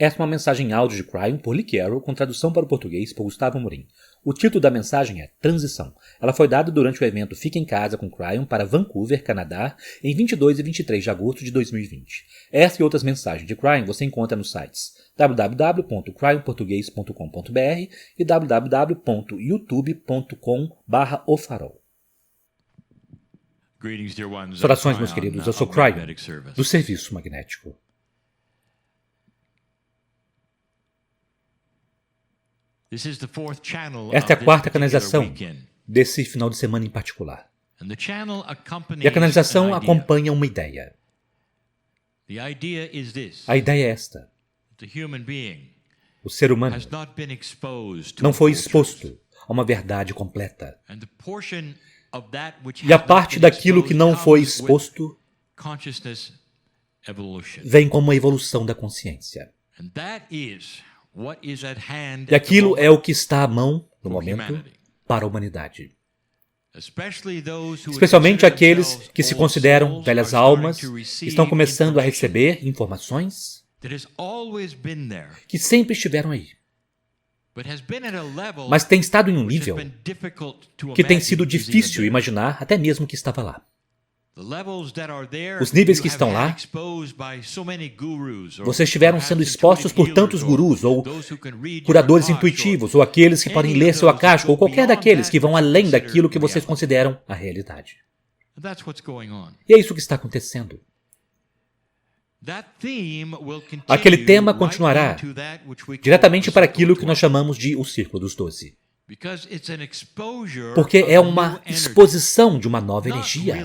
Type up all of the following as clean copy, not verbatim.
Esta é uma mensagem em áudio de Cryon por Lee Carroll, com tradução para o português por Gustavo Amorim. O título da mensagem é Transição. Ela foi dada durante o evento Fica em Casa com Cryon para Vancouver, Canadá, em 22 e 23 de agosto de 2020. Esta e outras mensagens de Cryon você encontra nos sites www.cryonportugues.com.br e www.youtube.com/ofarol. Saudações, meus queridos. Eu sou Cryon, do Serviço Magnético. Esta é a quarta canalização desse final de semana em particular. E a canalização acompanha uma ideia. A ideia é esta. O ser humano não foi exposto a uma verdade completa. E a parte daquilo que não foi exposto vem como uma evolução da consciência. E aquilo é o que está à mão, no momento, para a humanidade. Especialmente aqueles que se consideram velhas almas, estão começando a receber informações que sempre estiveram aí. Mas tem estado em um nível que tem sido difícil imaginar até mesmo que estava lá. Os níveis que estão lá, vocês estiveram sendo expostos por tantos gurus, ou curadores intuitivos, ou aqueles que podem ler seu akáshico, ou qualquer daqueles que vão além daquilo que vocês consideram a realidade. E é isso que está acontecendo. Aquele tema continuará diretamente para aquilo que nós chamamos de o Círculo dos 12. Porque é uma exposição de uma nova energia.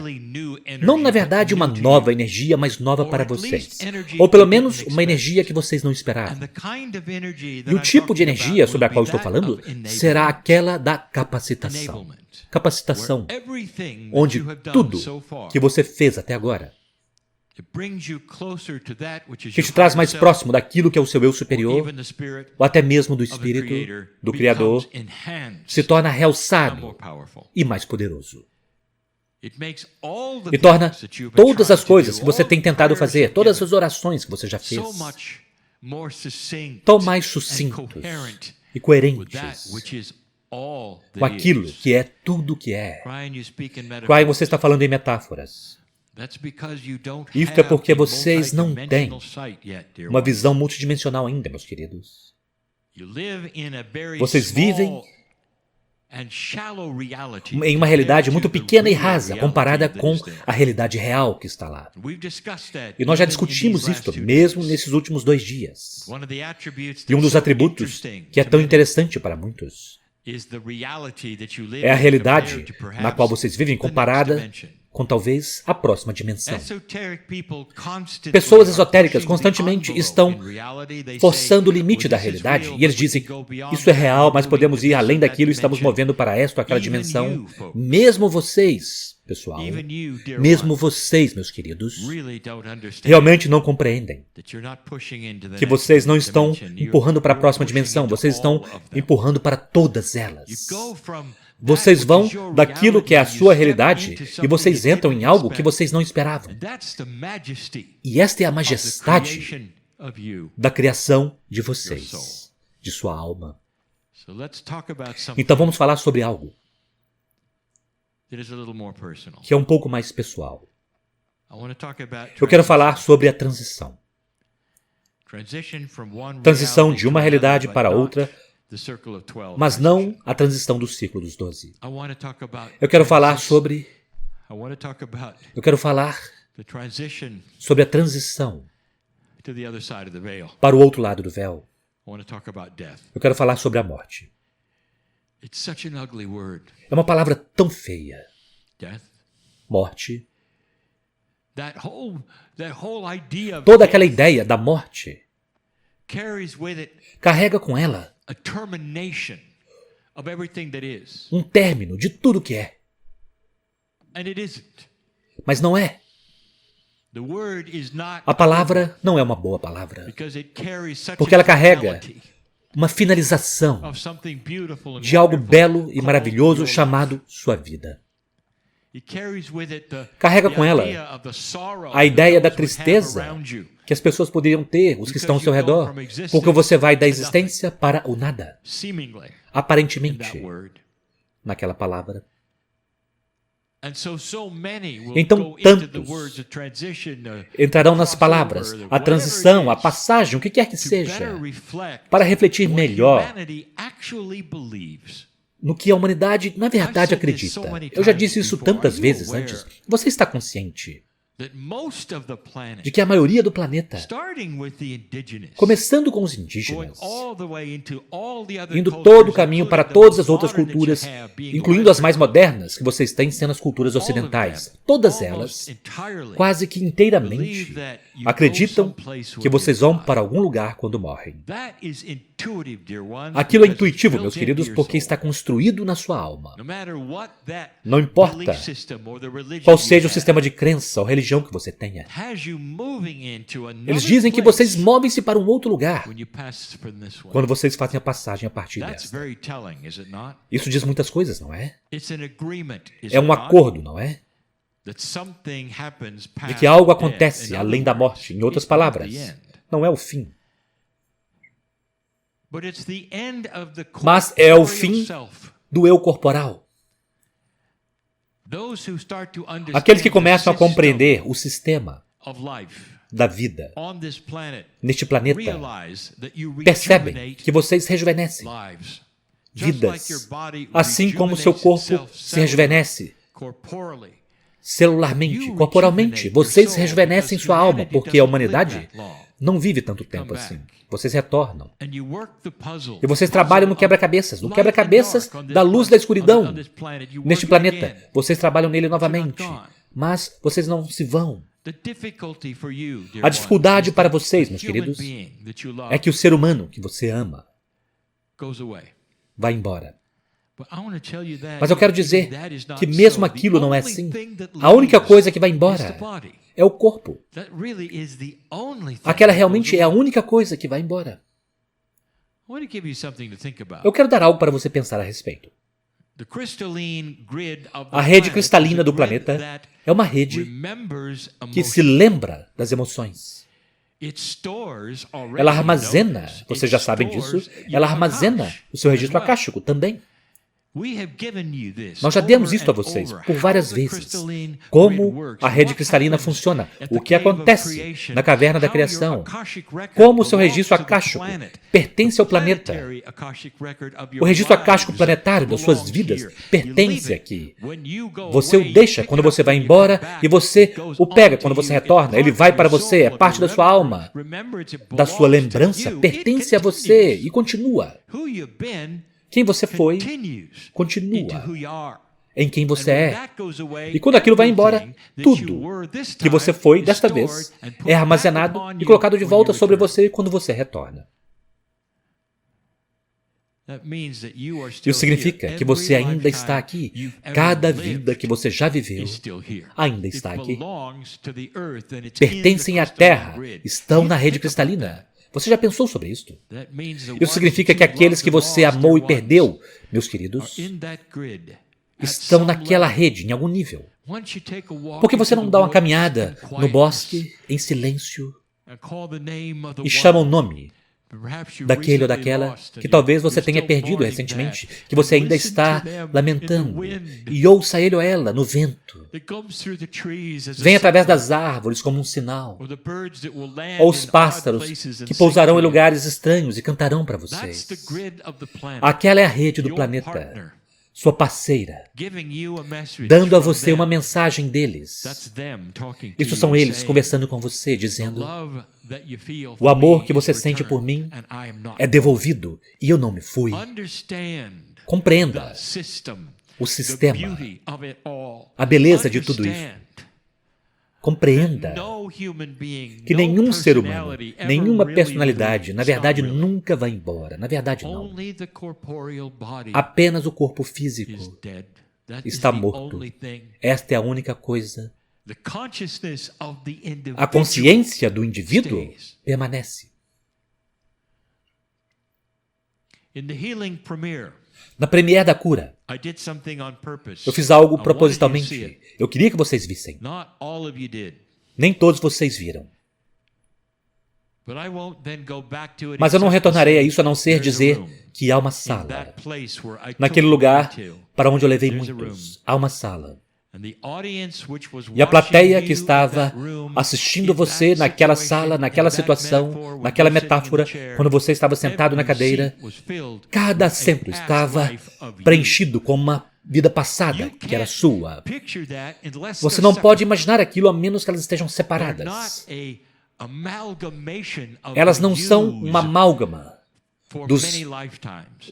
Não, na verdade, uma nova energia, mas nova para vocês. Ou pelo menos uma energia que vocês não esperavam. E o tipo de energia sobre a qual estou falando será aquela da capacitação. Capacitação, onde tudo que você fez até agora que te traz mais próximo daquilo que é o seu eu superior, ou até mesmo do Espírito, do Criador, se torna realçado e mais poderoso. E torna todas as coisas que você tem tentado fazer, todas as orações que você já fez, tão mais sucintos e coerentes com aquilo que é tudo o que é. Cryon, você está falando em metáforas. Isso é porque vocês não têm uma visão multidimensional ainda, meus queridos. Vocês vivem em uma realidade muito pequena e rasa comparada com a realidade real que está lá. E nós já discutimos isso mesmo nesses últimos 2 dias. E um dos atributos que é tão interessante para muitos é a realidade na qual vocês vivem comparada com talvez a próxima dimensão. Pessoas esotéricas constantemente estão forçando o limite da realidade e eles dizem, isso é real, mas podemos ir além daquilo e estamos movendo para esta ou aquela dimensão. Mesmo vocês, pessoal, mesmo vocês, meus queridos, realmente não compreendem que vocês não estão empurrando para a próxima dimensão, vocês estão empurrando para todas elas. Vocês vão daquilo que é a sua realidade e vocês entram em algo que vocês não esperavam. E esta é a majestade da criação de vocês, de sua alma. Então vamos falar sobre algo que é um pouco mais pessoal. Eu quero falar sobre a transição. Transição de uma realidade para outra, mas não a transição do Círculo dos 12. Eu quero falar sobre a transição para o outro lado do véu. Eu quero falar sobre a morte. É uma palavra tão feia. Morte. Toda aquela ideia da morte carrega com ela um término de tudo que é. Mas não é. A palavra não é uma boa palavra, porque ela carrega uma finalização de algo belo e maravilhoso chamado sua vida. Carrega com ela a ideia da tristeza que as pessoas poderiam ter, os que estão ao seu redor, porque você vai da existência para o nada, aparentemente, naquela palavra. Então tantos entrarão nas palavras, a transição, a passagem, o que quer que seja, para refletir melhor no que a humanidade, na verdade, acredita. Eu já disse isso tantas vezes antes. Você está consciente de que a maioria do planeta, começando com os indígenas, indo todo o caminho para todas as outras culturas, incluindo as mais modernas que vocês têm sendo as culturas ocidentais, todas elas, quase que inteiramente, acreditam que vocês vão para algum lugar quando morrem. Aquilo é intuitivo, meus queridos, porque está construído na sua alma. Não importa qual seja o sistema de crença ou religião que você tenha. Eles dizem que vocês movem-se para um outro lugar quando vocês fazem a passagem a partir desta. Isso diz muitas coisas, não é? É um acordo, não é? De que algo acontece além da morte. Em outras palavras, não é o fim. Mas é o fim do eu corporal. Aqueles que começam a compreender o sistema da vida neste planeta percebem que vocês rejuvenescem vidas, assim como seu corpo se rejuvenesce celularmente, corporalmente. Vocês rejuvenescem sua alma, porque a humanidade não vive tanto tempo assim. Vocês retornam. E vocês trabalham no quebra-cabeças da luz da escuridão. Neste planeta, vocês trabalham nele novamente. Mas vocês não se vão. A dificuldade para vocês, meus queridos, é que o ser humano que você ama vai embora. Mas eu quero dizer que mesmo aquilo não é assim. A única coisa que vai embora é o corpo. Aquela realmente é a única coisa que vai embora. Eu quero dar algo para você pensar a respeito. A rede cristalina do planeta é uma rede que se lembra das emoções. Ela armazena, vocês já sabem disso, ela armazena o seu registro acástico também. Nós já demos isto a vocês por várias vezes. Como a rede cristalina funciona, o que acontece na caverna da criação, como o seu registro acástico pertence ao planeta. O registro acástico planetário das suas vidas pertence aqui. Você o deixa quando você vai embora e você o pega quando você retorna. Ele vai para você, é parte da sua alma, da sua lembrança, pertence a você e continua. Quem você foi, continua em quem você é. E quando aquilo vai embora, tudo que você foi, desta vez, é armazenado e colocado de volta sobre você quando você retorna. Isso significa que você ainda está aqui. Cada vida que você já viveu ainda está aqui. Pertencem à Terra, estão na rede cristalina. Você já pensou sobre isso? Isso significa que aqueles que você amou e perdeu, meus queridos, estão naquela rede, em algum nível. Por que você não dá uma caminhada no bosque, em silêncio, e chama o nome daquele ou daquela que talvez você tenha perdido recentemente, que você ainda está lamentando, e ouça ele ou ela no vento. Vem através das árvores como um sinal, ou os pássaros que pousarão em lugares estranhos e cantarão para vocês. Aquela é a rede do planeta, sua parceira, dando a você uma mensagem deles. Isso são eles conversando com você, dizendo: o amor que você sente por mim é devolvido e eu não me fui. Compreenda o sistema, a beleza de tudo isso. Compreenda que nenhum ser humano, nenhuma personalidade, na verdade, nunca vai embora. Na verdade, não. Apenas o corpo físico está morto. Esta é a única coisa. A consciência do indivíduo permanece. Na premiere da cura, eu fiz algo propositalmente. Eu queria que vocês vissem. Nem todos vocês viram. Mas eu não retornarei a isso a não ser dizer que há uma sala. Naquele lugar para onde eu levei muitos, há uma sala. E a plateia que estava assistindo você naquela sala, naquela situação, naquela metáfora, quando você estava sentado na cadeira, cada assento estava preenchido com uma vida passada que era sua. Você não pode imaginar aquilo a menos que elas estejam separadas. Elas não são uma amálgama dos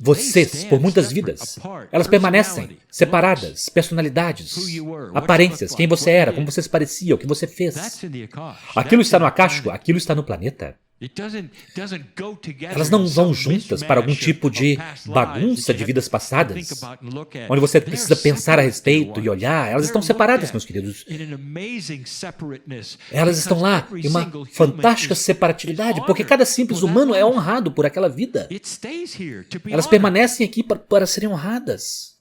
vocês por muitas vidas. Elas permanecem separadas, personalidades, aparências, quem você era, como você se parecia, o que você fez. Aquilo está no acástico, aquilo está no planeta. Elas não vão juntas para algum tipo de bagunça de vidas passadas, onde você precisa pensar a respeito e olhar. Elas estão separadas, meus queridos. Elas estão lá em uma fantástica separatividade, porque cada simples humano é honrado por aquela vida. Elas permanecem aqui para serem honradas.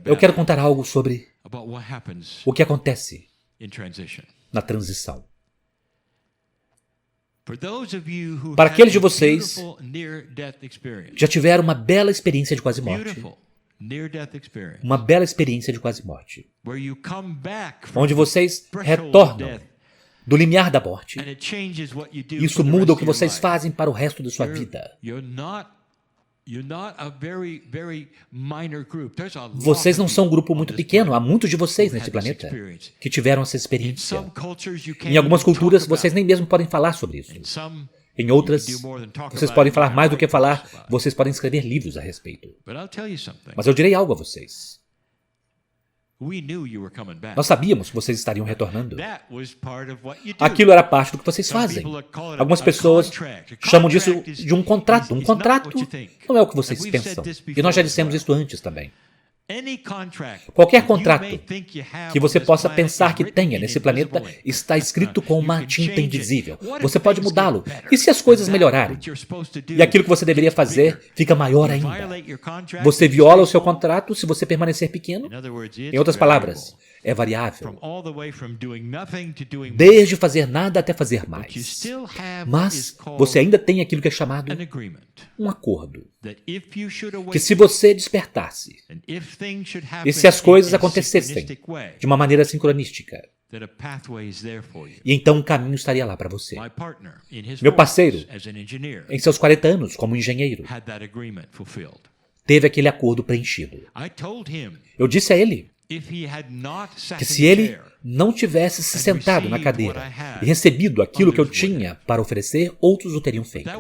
Eu quero contar algo sobre o que acontece na transição. Para aqueles de vocês que já tiveram uma bela experiência de quase morte, uma bela experiência de quase morte, onde vocês retornam do limiar da morte, isso muda o que vocês fazem para o resto da sua vida. Vocês não são um grupo muito pequeno. Há muitos de vocês nesse planeta que tiveram essa experiência. Em algumas culturas, vocês nem mesmo podem falar sobre isso. Em outras, vocês podem falar mais do que falar. Vocês podem escrever livros a respeito. Mas eu direi algo a vocês. Nós sabíamos que vocês estariam retornando. Aquilo era parte do que vocês fazem. Algumas pessoas chamam disso de um contrato. Um contrato não é o que vocês pensam. E nós já dissemos isso antes também. Qualquer contrato que você possa pensar que tenha nesse planeta está escrito com uma tinta invisível. Você pode mudá-lo. E se as coisas melhorarem? E aquilo que você deveria fazer fica maior ainda. Você viola o seu contrato se você permanecer pequeno? Em outras palavras, é variável. Desde fazer nada até fazer mais. Mas você ainda tem aquilo que é chamado um acordo. Que se você despertasse, e se as coisas acontecessem de uma maneira sincronística, e então um caminho estaria lá para você. Meu parceiro, em seus 40 anos como engenheiro, teve aquele acordo preenchido. Eu disse a ele que se ele não tivesse se sentado na cadeira e recebido aquilo que eu tinha para oferecer, outros o teriam feito.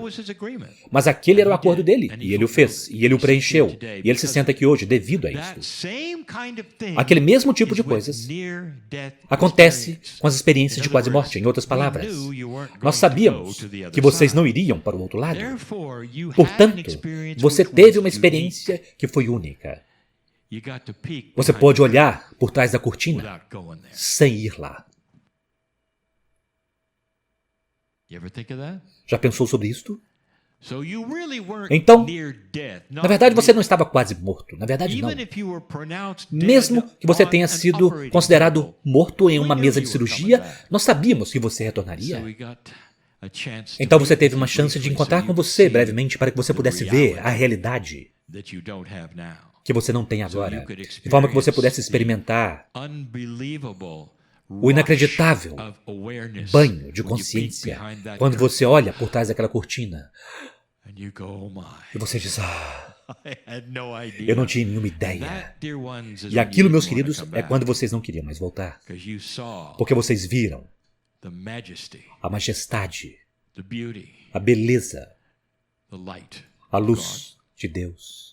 Mas aquele era o acordo dele, e ele o fez, e ele o preencheu, e ele se senta aqui hoje devido a isso. Aquele mesmo tipo de coisas acontece com as experiências de quase morte. Em outras palavras, nós sabíamos que vocês não iriam para o outro lado. Portanto, você teve uma experiência que foi única. Você pode olhar por trás da cortina sem ir lá. Já pensou sobre isto? Então, na verdade, você não estava quase morto. Na verdade, não. Mesmo que você tenha sido considerado morto em uma mesa de cirurgia, nós sabíamos que você retornaria. Então você teve uma chance de encontrar com você brevemente para que você pudesse ver a realidade que você não tem agora, de forma que você pudesse experimentar o inacreditável banho de consciência quando você olha por trás daquela cortina e você diz, eu não tinha nenhuma ideia. E aquilo, meus queridos, é quando vocês não queriam mais voltar, porque vocês viram a majestade, a beleza, a luz de Deus.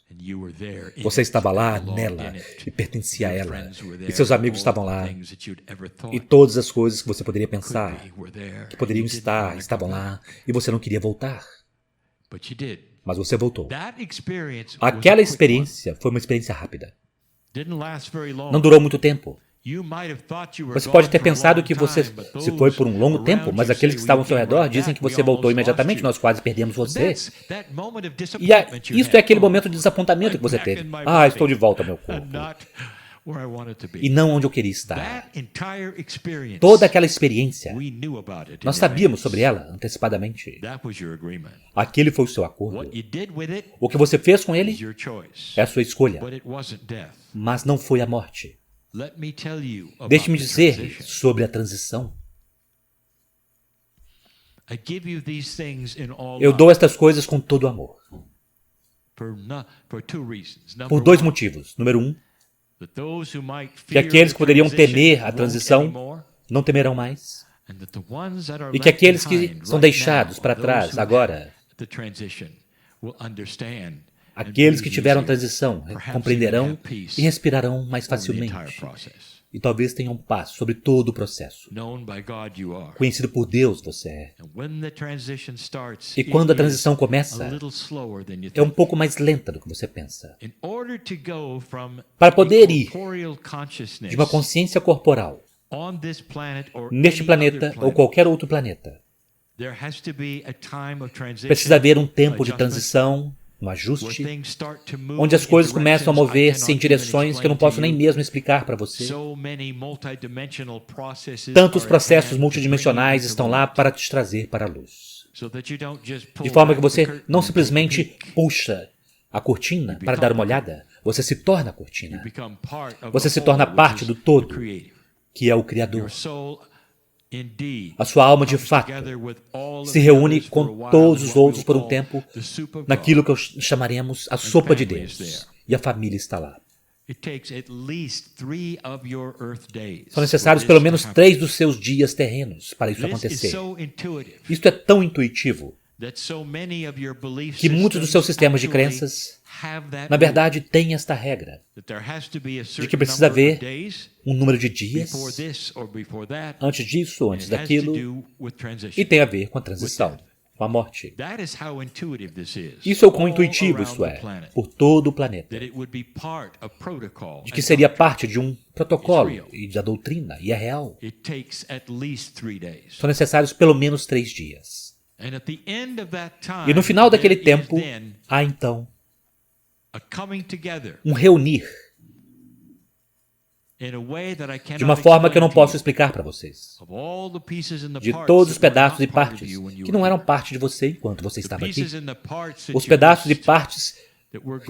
Você estava lá nela e pertencia a ela. E seus amigos estavam lá. E todas as coisas que você poderia pensar que poderiam estar, estavam lá. E você não queria voltar. Mas você voltou. Aquela experiência foi uma experiência rápida. Não durou muito tempo. Você pode ter pensado que você se foi por um longo tempo, mas aqueles que estavam ao seu redor dizem que você voltou imediatamente, nós quase perdemos você. E isso é aquele momento de desapontamento que você teve. Ah, estou de volta ao meu corpo. E não onde eu queria estar. Toda aquela experiência, nós sabíamos sobre ela antecipadamente. Aquele foi o seu acordo. O que você fez com ele é a sua escolha, mas não foi a morte. Deixe-me dizer sobre a transição. Eu dou estas coisas com todo amor. Por dois motivos. Número um, que aqueles que poderiam temer a transição não temerão mais. E que aqueles que são deixados para trás agora, aqueles que tiveram transição, compreenderão e respirarão mais facilmente. E talvez tenham paz sobre todo o processo. Conhecido por Deus você é. E quando a transição começa, é um pouco mais lenta do que você pensa. Para poder ir de uma consciência corporal neste planeta ou qualquer outro planeta, precisa haver um tempo de transição, um ajuste, onde as coisas começam a mover-se em direções que eu não posso nem mesmo explicar para você. Tantos processos multidimensionais estão lá para te trazer para a luz. De forma que você não simplesmente puxa a cortina para dar uma olhada, você se torna a cortina. Você se torna parte do todo, que é o Criador. A sua alma, de fato, se reúne com todos os outros por um tempo naquilo que chamaremos a sopa de Deus. E a família está lá. São necessários pelo menos 3 dos seus dias terrenos para isso acontecer. Isto é tão intuitivo que muitos dos seus sistemas de crenças, na verdade, têm esta regra de que precisa haver um número de dias antes disso ou antes daquilo, e tem a ver com a transição, com a morte. Isso é o quão intuitivo isso é, por todo o planeta, de que seria parte de um protocolo e da doutrina, e é real. São necessários pelo menos 3 dias. E no final daquele tempo, há então um reunir de uma forma que eu não posso explicar para vocês. De todos os pedaços e partes que não eram parte de você enquanto você estava aqui. Os pedaços e partes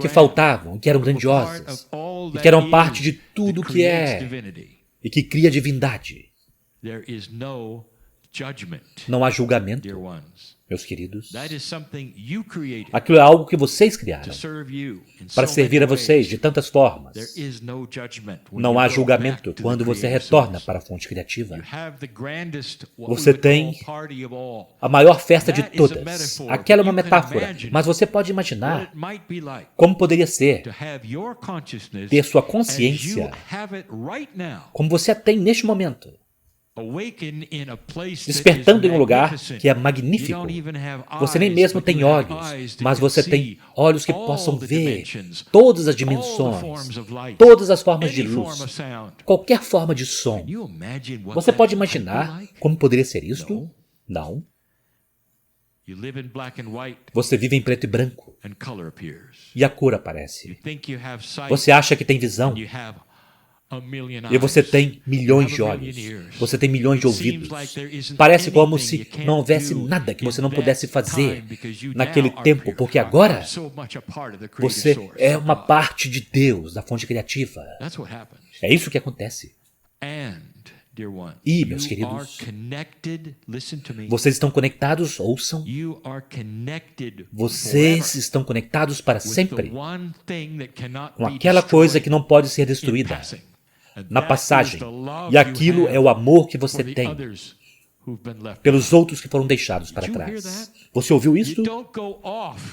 que faltavam, que eram grandiosas, e que eram parte de tudo que é e que cria divindade. Não há julgamento, meus queridos. Aquilo é algo que vocês criaram para servir a vocês de tantas formas. Não há julgamento quando você retorna para a fonte criativa. Você tem a maior festa de todas. Aquela é uma metáfora, mas você pode imaginar como poderia ser ter sua consciência como você a tem neste momento, despertando em um lugar que é magnífico. Você nem mesmo tem olhos, mas você tem olhos que possam ver todas as dimensões, todas as formas de luz, qualquer forma de som. Você pode imaginar como poderia ser isto? Não. Você vive em preto e branco e a cor aparece. Você acha que tem visão e você tem milhões de olhos, você tem milhões de ouvidos. Parece como se não houvesse nada que você não pudesse fazer naquele tempo, porque agora você é uma parte de Deus, da fonte criativa. É isso que acontece. E, meus queridos, vocês estão conectados, ouçam. Vocês estão conectados para sempre com aquela coisa que não pode ser destruída na passagem. E aquilo é o amor que você tem pelos outros que foram deixados para trás. Você ouviu isso?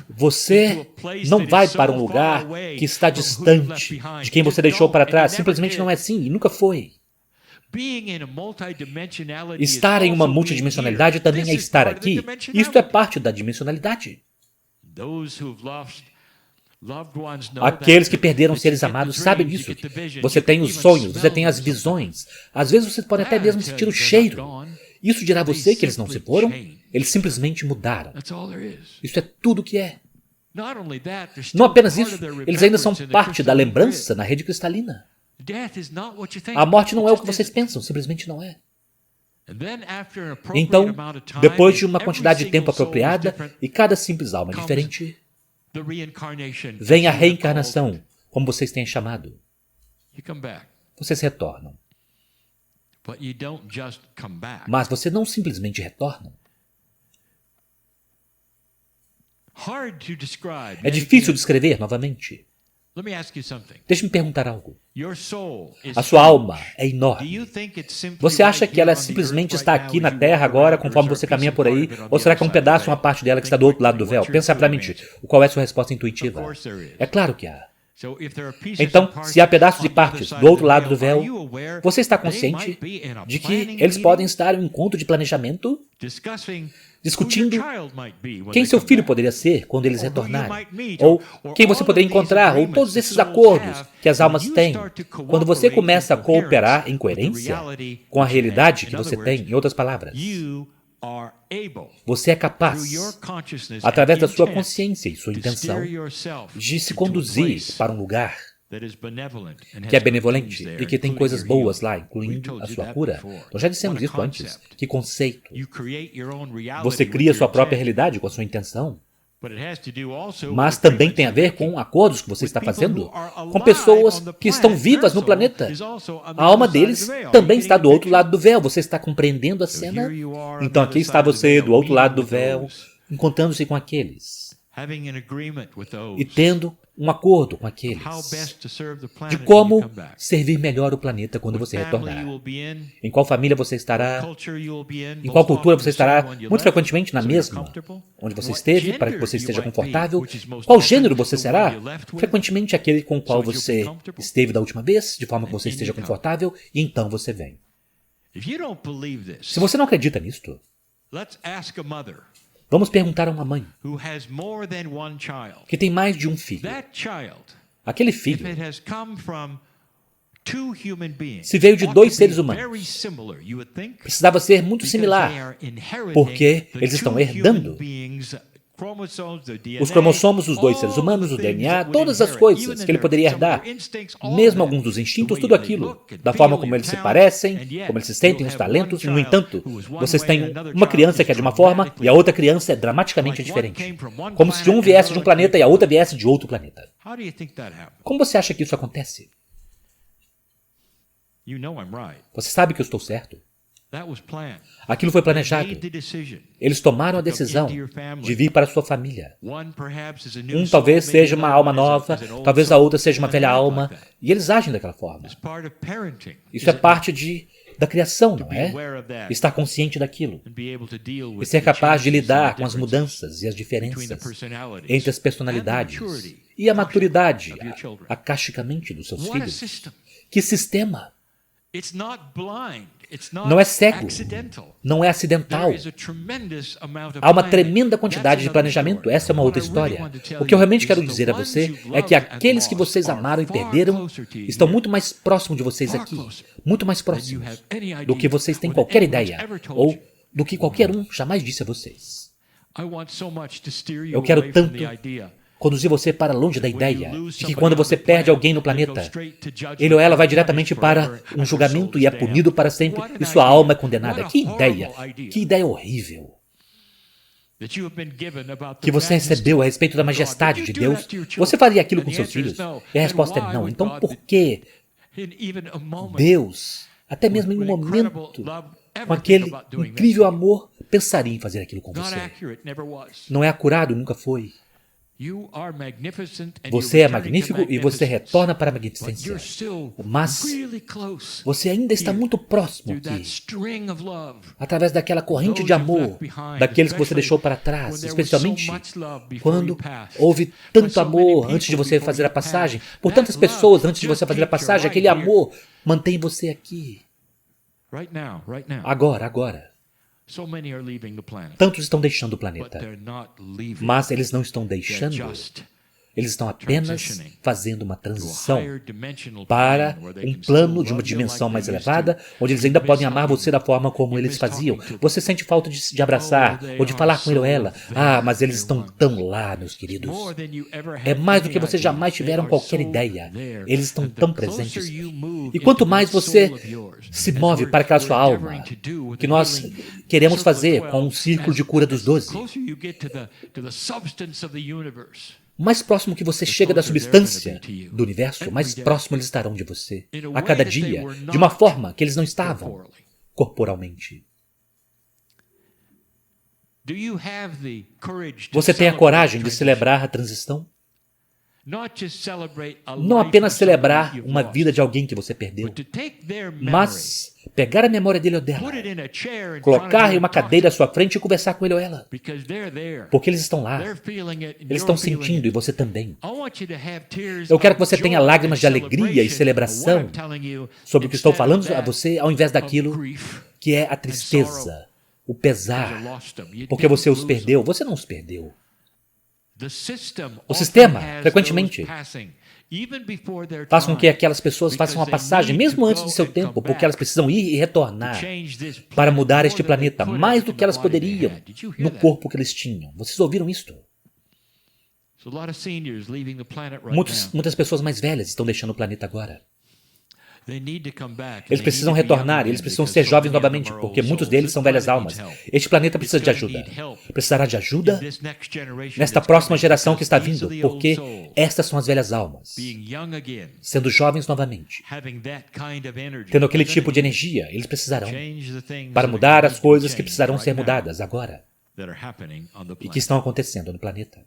Você não vai para um lugar que está distante de quem você deixou para trás. Simplesmente não é assim e nunca foi. Estar em uma multidimensionalidade também é estar aqui. Isto é parte da dimensionalidade. Aqueles que perderam seres amados sabem disso. Você tem os sonhos, você tem as visões. Às vezes você pode até mesmo sentir o cheiro. Isso dirá a você que eles não se foram, eles simplesmente mudaram. Isso é tudo que é. Não apenas isso, eles ainda são parte da lembrança na rede cristalina. A morte não é o que vocês pensam, simplesmente não é. Então, depois de uma quantidade de tempo apropriada e cada simples alma diferente, vem a reencarnação, como vocês têm chamado. Vocês retornam. Mas você não simplesmente retornam. É difícil descrever novamente. Deixe-me perguntar algo. A sua alma é enorme. Você acha que ela simplesmente está aqui na Terra agora, conforme você caminha por aí? Ou será que é um pedaço, uma parte dela que está do outro lado do véu? Pensa rapidamente. Qual é a sua resposta intuitiva? É claro que há. Então, se há pedaços e partes do outro lado do véu, você está consciente de que eles podem estar em um encontro de planejamento, discutindo quem seu filho poderia ser quando eles retornarem, ou quem você poderia encontrar, ou todos esses acordos que as almas têm. Quando você começa a cooperar em coerência com a realidade que você tem, em outras palavras, você é capaz, através da sua consciência e sua intenção, de se conduzir para um lugar que é benevolente e que tem coisas boas lá, incluindo a sua cura. Nós já dissemos isso antes. Que conceito! Você cria sua própria realidade com a sua intenção. Mas também tem a ver com acordos que você está fazendo com pessoas que estão vivas no planeta. A alma deles também está do outro lado do véu. Você está compreendendo a cena? Então aqui está você do outro lado do véu, encontrando-se com aqueles e tendo um acordo com aqueles de como servir melhor o planeta quando você retornar. Em qual família você estará, em qual cultura você estará, muito frequentemente na mesma, onde você esteve, para que você esteja confortável. Qual gênero você será? Frequentemente aquele com o qual você esteve da última vez, de forma que você esteja confortável, e então você vem. Se você não acredita nisto, vamos perguntar a uma mãe que tem mais de um filho. Aquele filho, se veio de dois seres humanos, precisava ser muito similar, porque eles estão herdando os cromossomos dos dois seres humanos, o DNA, todas as coisas que ele poderia herdar, mesmo alguns dos instintos, tudo aquilo, da forma como eles se parecem, como eles se sentem, os talentos. No entanto, vocês têm uma criança que é de uma forma e a outra criança é dramaticamente diferente. Como se um viesse de um planeta e a outra viesse de outro planeta. Como você acha que isso acontece? Você sabe que eu estou certo. Aquilo foi planejado. Eles tomaram a decisão de vir para a sua família. Um talvez seja uma alma nova, talvez a outra seja uma velha alma, e eles agem daquela forma. Isso é parte da criação, não é? Estar consciente daquilo. E ser capaz de lidar com as mudanças e as diferenças entre as personalidades e a maturidade, akashicamente, dos seus filhos. Que sistema! Não é cego, não é acidental. Há uma tremenda quantidade de planejamento, essa é uma outra história. O que eu realmente quero dizer a você é que aqueles que vocês amaram e perderam estão muito mais próximos de vocês aqui, muito mais próximos do que vocês têm qualquer ideia, ou do que qualquer um jamais disse a vocês. Eu quero tanto conduzir você para longe da ideia de que quando você perde alguém no planeta, ele ou ela vai diretamente para um julgamento e é punido para sempre e sua alma é condenada. Que ideia horrível que você recebeu a respeito da majestade de Deus. Você faria aquilo com seus filhos? E a resposta é não. Então por que Deus, até mesmo em um momento, com aquele incrível amor, pensaria em fazer aquilo com você? Não é acurado, nunca foi. Você é magnífico e você retorna para a magnificência. Mas você ainda está muito próximo aqui, através daquela corrente de amor, daqueles que você deixou para trás, especialmente quando houve tanto amor antes de você fazer a passagem, por tantas pessoas antes de você fazer a passagem, aquele amor mantém você aqui. Agora. Tantos estão deixando o planeta, mas eles não estão deixando Eles estão apenas fazendo uma transição para um plano de uma dimensão mais elevada, onde eles ainda podem amar você da forma como eles faziam. Você sente falta de abraçar ou de falar com ele ou ela. Ah, mas eles estão tão lá, meus queridos. É mais do que vocês jamais tiveram qualquer ideia. Eles estão tão presentes. E quanto mais você se move para aquela sua alma, que nós queremos fazer com um círculo de cura dos 12, mais próximo que você chega da substância do universo, mais próximo eles estarão de você. A cada dia, de uma forma que eles não estavam corporalmente. Você tem a coragem de celebrar a transição? Não apenas celebrar uma vida de alguém que você perdeu, mas pegar a memória dele ou dela, colocar em uma cadeira à sua frente e conversar com ele ou ela. Porque eles estão lá. Eles estão sentindo e você também. Eu quero que você tenha lágrimas de alegria e celebração sobre o que estou falando a você, ao invés daquilo que é a tristeza, o pesar, porque você os perdeu. Você não os perdeu. O sistema, frequentemente, faz com que aquelas pessoas façam a passagem, mesmo antes de seu tempo, porque elas precisam ir e retornar para mudar este planeta, mais do que elas poderiam no corpo que eles tinham. Vocês ouviram isto? Muitas pessoas mais velhas estão deixando o planeta agora. Eles precisam retornar, eles precisam ser jovens novamente, porque muitos deles são velhas almas. Este planeta precisa de ajuda. Precisará de ajuda nesta próxima geração que está vindo, porque estas são as velhas almas, sendo jovens novamente, tendo aquele tipo de energia. Eles precisarão para mudar as coisas que precisarão ser mudadas agora e que estão acontecendo no planeta.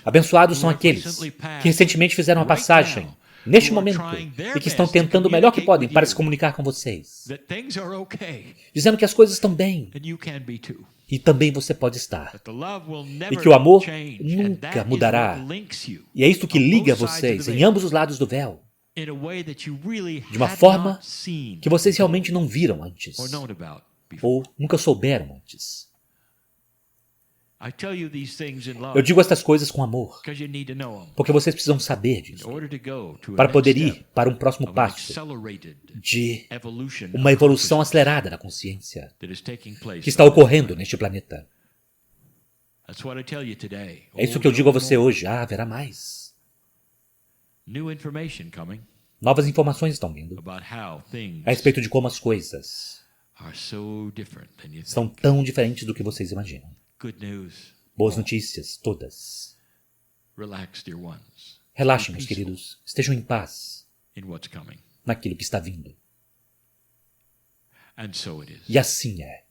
Abençoados são aqueles que recentemente fizeram a passagem neste momento, e que estão tentando o melhor que podem para se comunicar com vocês, dizendo que as coisas estão bem, e também você pode estar, e que o amor nunca mudará, e é isto que liga vocês em ambos os lados do véu, de uma forma que vocês realmente não viram antes, ou nunca souberam antes. Eu digo estas coisas com amor, porque vocês precisam saber disso, para poder ir para um próximo passo de uma evolução acelerada da consciência que está ocorrendo neste planeta. É isso que eu digo a você hoje. Ah, haverá mais. Novas informações estão vindo a respeito de como as coisas são tão diferentes do que vocês imaginam. Boas notícias, todas. Relaxem, meus queridos. Estejam em paz naquilo que está vindo. E assim é.